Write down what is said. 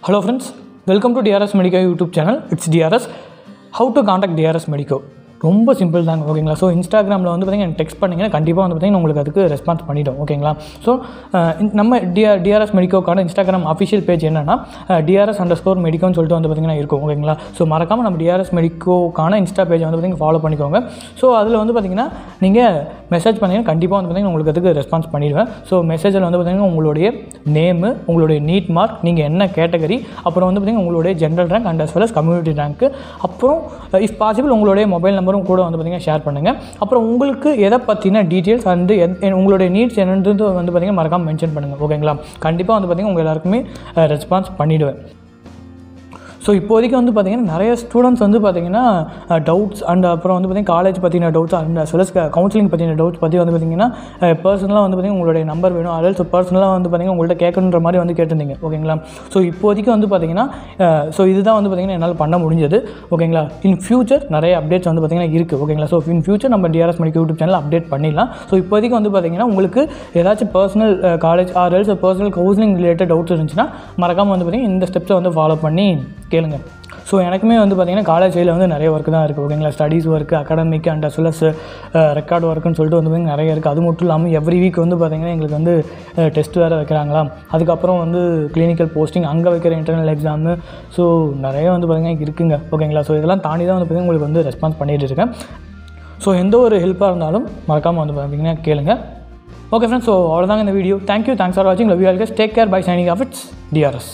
Hello friends, welcome to DRS Medico YouTube channel. It's DRS. How to contact DRS Medico? ரொம்ப simple தாங்க ஓகேங்களா. So இன்ஸ்டாகிராமில் வந்து பார்த்திங்கன்னா டெக்ஸ்ட் பண்ணிங்கன்னா கண்டிப்பாக வந்து பார்த்திங்கன்னா உங்களுக்கு அதுக்கு ரெஸ்பான்ஸ் பண்ணிவிடும் ஓகேங்களா. ஸோ நம்ம டிஆர்எஸ் மெடிக்கோக்கான இன்ஸ்டாகிராம் அஃபிஷியல் பேஜ் என்னென்னா DRS_Medicoன்னு சொல்லிட்டு வந்து பார்த்திங்கன்னா இருக்கும் ஓகேங்களா. ஸோ மறக்காமல் நம்ம டிஆர்எஸ் மெடிக்கோக்கான இன்ஸ்டா பேஜை வந்து பார்த்திங்கன்னா ஃபாலோ பண்ணிக்கோங்க. ஸோ அதில் வந்து பார்த்திங்கன்னா நீங்கள் மெசேஜ் பண்ணிங்கன்னா கண்டிப்பாக வந்து பார்த்திங்கன்னா உங்களுக்கு அதுக்கு ரெஸ்பான்ஸ் பண்ணிடுவேன். ஸோ மெசேஜில் வந்து பார்த்திங்கன்னா உங்களுடைய நேமு, உங்களுடைய நீட் மார்க், நீங்கள் என்ன கேட்டகரி, அப்புறம் வந்து பார்த்திங்கன்னா உங்களுடைய general rank and as well as community ரேங்க்கு, அப்புறம் இஃப் பாசிபிள் உங்களுடைய மொபைல் நம்பரும் கூட வந்து பார்த்திங்கன்னா ஷேர் பண்ணுங்கள். அப்புறம் உங்களுக்கு எதை பற்றின டீட்டெயில்ஸ் அண்டு உங்களுடைய நீட்ஸ் என்னன்றது வந்து பார்த்திங்கன்னா மறக்காமல் மென்ஷன் பண்ணுங்கள் ஓகேங்களா. கண்டிப்பாக வந்து பார்த்திங்கன்னா உங்கள் எல்லாருக்குமே ரெஸ்பான்ஸ் பண்ணிவிடுவேன். ஸோ இப்போதைக்கு வந்து பார்த்திங்கன்னா நிறைய ஸ்டூடெண்ட்ஸ் வந்து பார்த்திங்கன்னா டவுட்ஸ் அண்ட் அப்புறம் வந்து பார்த்திங்கன்னா காலேஜ் பற்றின doubts and as well as counselling பற்றின டவுட்ஸ் பற்றி வந்து பார்த்திங்கன்னா பர்சனலாக வந்து பார்த்திங்கன்னா உங்களுடைய நம்பர் வேணும், அதெல்லாம் பர்சனலாக வந்து பார்த்திங்கன்னா உங்கள்கிட்ட கேட்கணுன்ற மாதிரி வந்து கேட்டிருந்தீங்க ஓகேங்களா. ஸோ இப்போதைக்கு வந்து பார்த்திங்கன்னா ஸோ இதுதான் வந்து பார்த்திங்கன்னா என்னால் பண்ண முடிஞ்சது ஓகேங்களா. இன் ஃபியூச்சர் நிறைய அப்டேட்ஸ் வந்து பார்த்திங்கன்னா இருக்குது ஓகேங்களா. ஸோ இன் ஃபியூச்சர் நம்ம TRS medico YouTube channel update பண்ணிடலாம். ஸோ இப்போதைக்கு வந்து பார்த்திங்கன்னா உங்களுக்கு ஏதாச்சும் personal college or else personal counselling related doubts இருந்துச்சுன்னா மறக்காமல் வந்து பார்த்திங்கன்னா இந்த ஸ்டெப்ஸை வந்து ஃபாலோ பண்ணி கேளுங்க. ஸோ எனக்குமே வந்து பார்த்திங்கன்னா காலேஜ் சைடில் வந்து நிறைய ஒர்க்கு தான் இருக்குது ஓகேங்களா. Studies work, academic and as well as record ஒர்க்குன்னு சொல்லிட்டு வந்து பார்த்திங்கன்னா நிறைய இருக்குது. அது மட்டும் இல்லாமல் எவ்ரி வீக் வந்து பார்த்திங்கன்னா எங்களுக்கு வந்து டெஸ்ட் வேறு வைக்கிறாங்களா, அதுக்கப்புறம் வந்து கிளினிக்கல் போஸ்டிங், அங்கே வைக்கிற இன்டர்னல் எக்ஸாமு, ஸோ நிறைய வந்து பார்த்திங்கன்னா இருக்குங்க ஓகேங்களா. ஸோ இதெல்லாம் தாண்டி தான் வந்து பார்த்திங்கன்னா உங்களுக்கு வந்து ரெஸ்பான்ஸ் பண்ணிகிட்டு இருக்கேன். ஸோ எந்த ஒரு ஹெல்ப்பாக இருந்தாலும் மறக்காமல் வந்து பார்த்திங்கன்னா கேளுங்க. ஓகே ஃப்ரெண்ட்ஸ், ஸோ அவ்வளோதாங்க இந்த வீடியோ. தேங்க்யூ, தேங்க்ஸ் ஃபார் வாட்சிங். Love you all guys. Take care. By signing off. It's DRS.